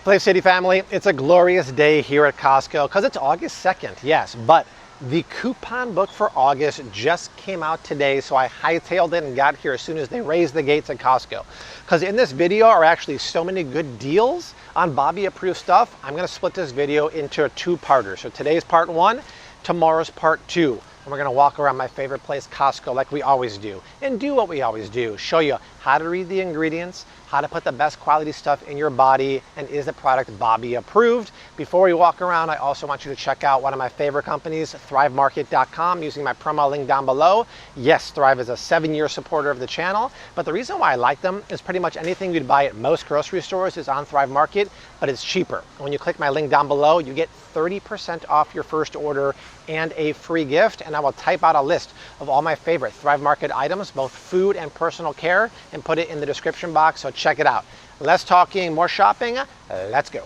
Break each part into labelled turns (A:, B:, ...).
A: Flave City family, it's a glorious day here at Costco because it's August 2nd, yes, but the coupon book for August just came out today, so I hightailed it and got here as soon as they raised the gates at Costco. Because in this video are actually so many good deals on Bobby approved stuff, I'm going to split this video into a two-parter. So today's part one, tomorrow's part two. And we're going to walk around my favorite place, Costco, like we always do, and do what we always do. Show you how to read the ingredients, how to put the best quality stuff in your body, and is the product Bobby approved. Before we walk around, I also want you to check out one of my favorite companies, thrivemarket.com, using my promo link down below. Yes, Thrive is a 7-year supporter of the channel, but the reason why I like them is pretty much anything you'd buy at most grocery stores is on Thrive Market, but it's cheaper. When you click my link down below, you get 30% off your first order and a free gift, and I will type out a list of all my favorite Thrive Market items, both food and personal care, and put it in the description box, so check it out. Less talking, more shopping, let's go.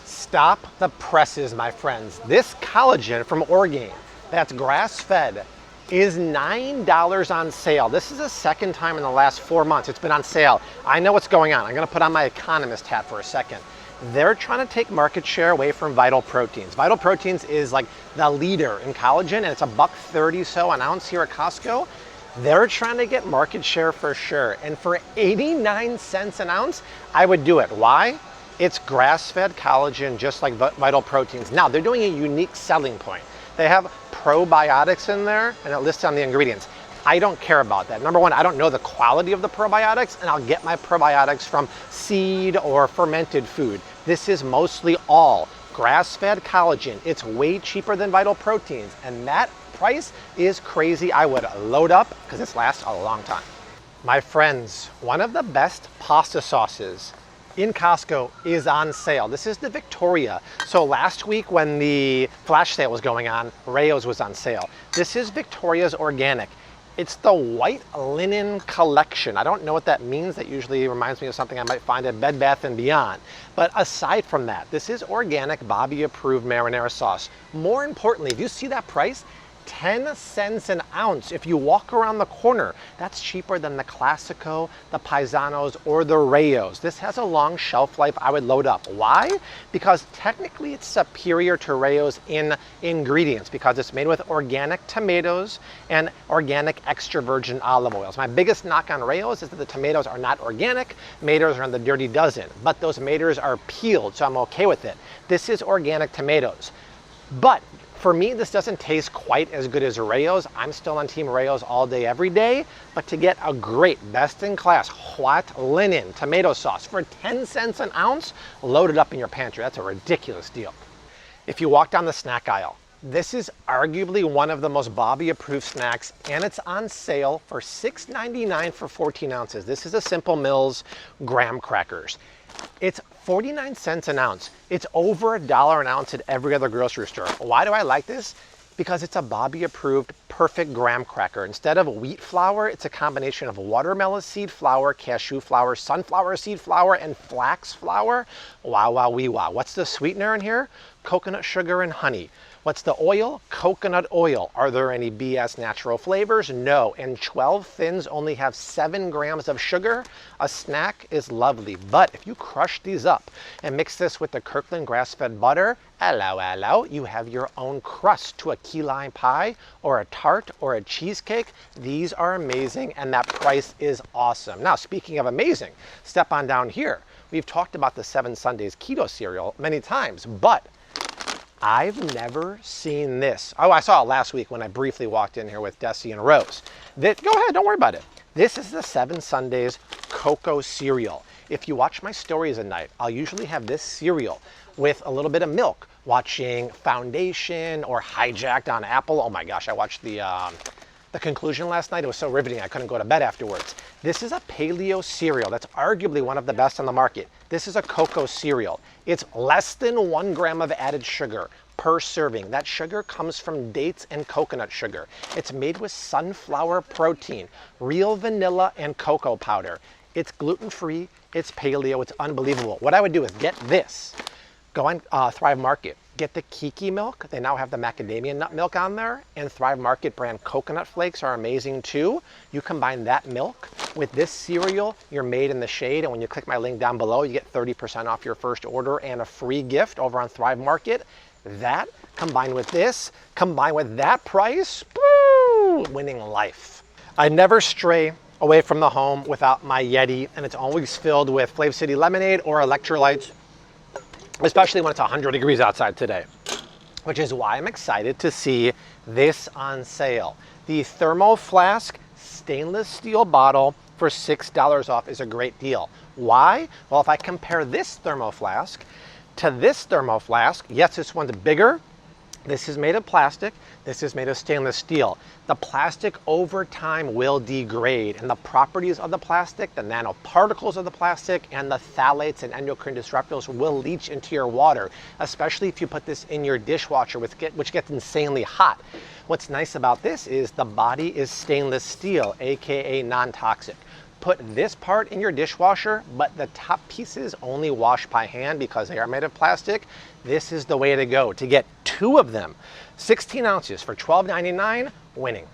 A: Stop the presses, my friends. This collagen from Orgain, that's grass-fed, is $9 on sale. This is the second time in the last 4 months it's been on sale. I know what's going on. I'm gonna put on my economist hat for a second. They're trying to take market share away from Vital Proteins. Vital Proteins is like the leader in collagen, and it's $1.30 so an ounce here at Costco. They're trying to get market share for sure. And for 89 cents an ounce, I would do it. Why? It's grass-fed collagen, just like Vital Proteins. Now, they're doing a unique selling point. They have probiotics in there, and it lists on the ingredients. I don't care about that. Number one, I don't know the quality of the probiotics, and I'll get my probiotics from seed or fermented food. This is mostly all grass-fed collagen. It's way cheaper than Vital Proteins, and that price is crazy. I would load up because this lasts a long time. My friends, one of the best pasta sauces in Costco is on sale. This is the Victoria. So last week when the flash sale was going on, Rayo's was on sale. This is Victoria's Organic. It's the white linen collection. I don't know what that means. That usually reminds me of something I might find at Bed Bath & Beyond. But aside from that, this is organic Bobby approved marinara sauce. More importantly, if you see that price, 10 cents an ounce. If you walk around the corner, that's cheaper than the Classico, the Paisanos, or the Rayos. This has a long shelf life. I would load up. Why? Because technically it's superior to Rayos in ingredients because it's made with organic tomatoes and organic extra virgin olive oils. My biggest knock on Rayos is that the tomatoes are not organic. Maters are in the dirty dozen, but those maters are peeled, so I'm okay with it. This is organic tomatoes. But for me, this doesn't taste quite as good as Rayos. I'm still on Team Rayos all day, every day. But to get a great, best-in-class white linen tomato sauce for 10 cents an ounce, load it up in your pantry. That's a ridiculous deal. If you walk down the snack aisle, this is arguably one of the most Bobby-approved snacks, and it's on sale for $6.99 for 14 ounces. This is a Simple Mills graham crackers. It's 49 cents an ounce. It's over $1 an ounce at every other grocery store. Why do I like this? Because it's a Bobby approved perfect graham cracker. Instead of wheat flour, it's a combination of watermelon seed flour, cashew flour, sunflower seed flour, and flax flour. Wow, wow, wee, wow. What's the sweetener in here? Coconut sugar and honey. What's the oil? Coconut oil. Are there any BS natural flavors? No. And 12 thins only have 7 grams of sugar. A snack is lovely. But if you crush these up and mix this with the Kirkland grass-fed butter, hello, you have your own crust to a key lime pie or a tart or a cheesecake. These are amazing, and that price is awesome. Now, speaking of amazing, step on down here. We've talked about the 7 Sundays keto cereal many times, but I've never seen this. Oh, I saw it last week when I briefly walked in here with Desi and Rose. Go ahead, don't worry about it. This is the 7 Sundays cocoa cereal. If you watch my stories at night, I'll usually have this cereal with a little bit of milk, watching Foundation or Hijacked on Apple. Oh my gosh, I watched the conclusion last night. It was so riveting I couldn't go to bed afterwards. This is a paleo cereal that's arguably one of the best on the market. This is a cocoa cereal. It's less than 1 gram of added sugar per serving. That sugar comes from dates and coconut sugar. It's made with sunflower protein, real vanilla and cocoa powder. It's gluten-free, it's paleo, it's unbelievable. What I would do is get this, go on Thrive Market, Get the Kiki Milk. They now have the macadamia nut milk on there, and Thrive Market brand coconut flakes are amazing too. You combine that milk with this cereal, you're made in the shade, and when you click my link down below, you get 30% off your first order and a free gift over on Thrive Market. That combined with this, combined with that price, woo, winning life. I never stray away from the home without my Yeti, and it's always filled with Flav City lemonade or electrolytes, especially when it's 100 degrees outside today, which is why I'm excited to see this on sale. The thermo flask stainless steel bottle for $6 off is a great deal. Why? Well, if I compare this thermo flask to this thermo flask, yes, this one's bigger. This is made of plastic. This is made of stainless steel. The plastic over time will degrade, and the properties of the plastic, the nanoparticles of the plastic, and the phthalates and endocrine disruptors will leach into your water, especially if you put this in your dishwasher, which gets insanely hot. What's nice about this is the body is stainless steel, aka non-toxic. Put this part in your dishwasher, but the top pieces only wash by hand because they are made of plastic. This is the way to go. To get 2 of them, 16 ounces for $12.99, winning.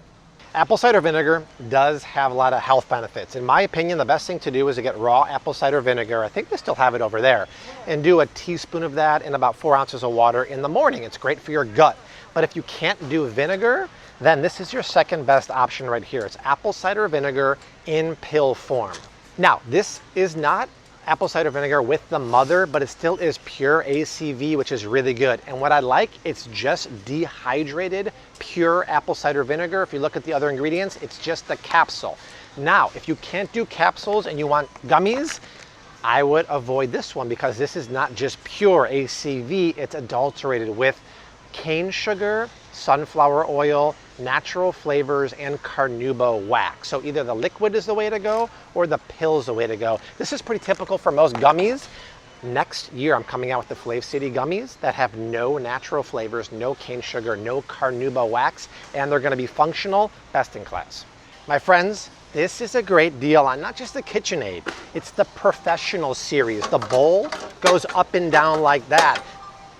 A: Apple cider vinegar does have a lot of health benefits. In my opinion, the best thing to do is to get raw apple cider vinegar. I think they still have it over there. And do a teaspoon of that in about 4 ounces of water in the morning. It's great for your gut. But if you can't do vinegar, then this is your second best option right here. It's apple cider vinegar in pill form. Now, this is not apple cider vinegar with the mother, but it still is pure ACV, which is really good. And what I like, it's just dehydrated, pure apple cider vinegar. If you look at the other ingredients, it's just the capsule. Now, if you can't do capsules and you want gummies, I would avoid this one because this is not just pure ACV, it's adulterated with cane sugar, sunflower oil, natural flavors, and carnauba wax. So either the liquid is the way to go or the pill is the way to go. This is pretty typical for most gummies. Next year, I'm coming out with the Flav City gummies that have no natural flavors, no cane sugar, no carnauba wax, and they're gonna be functional, best in class. My friends, this is a great deal on not just the KitchenAid, it's the professional series. The bowl goes up and down like that.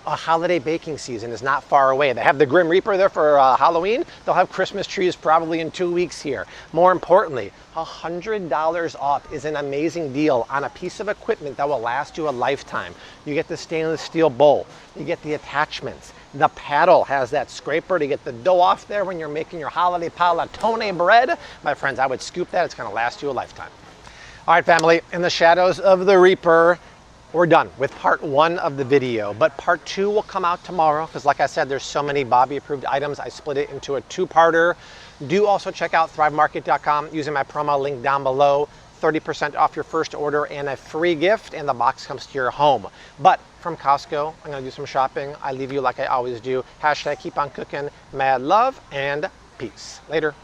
A: A holiday baking season is not far away. They have the Grim Reaper there for Halloween. They'll have Christmas trees probably in 2 weeks here. More importantly, $100 off is an amazing deal on a piece of equipment that will last you a lifetime. You get the stainless steel bowl, you get the attachments. The paddle has that scraper to get the dough off there when you're making your holiday panettone bread. My friends, I would scoop that. It's gonna last you a lifetime. All right, family, in the shadows of the Reaper, we're done with part 1 of the video, but part 2 will come out tomorrow because like I said, there's so many Bobby approved items. I split it into a 2-parter. Do also check out thrivemarket.com using my promo link down below. 30% off your first order and a free gift, and the box comes to your home. But from Costco, I'm gonna do some shopping. I leave you like I always do. Hashtag keep on cooking, mad love, and peace. Later.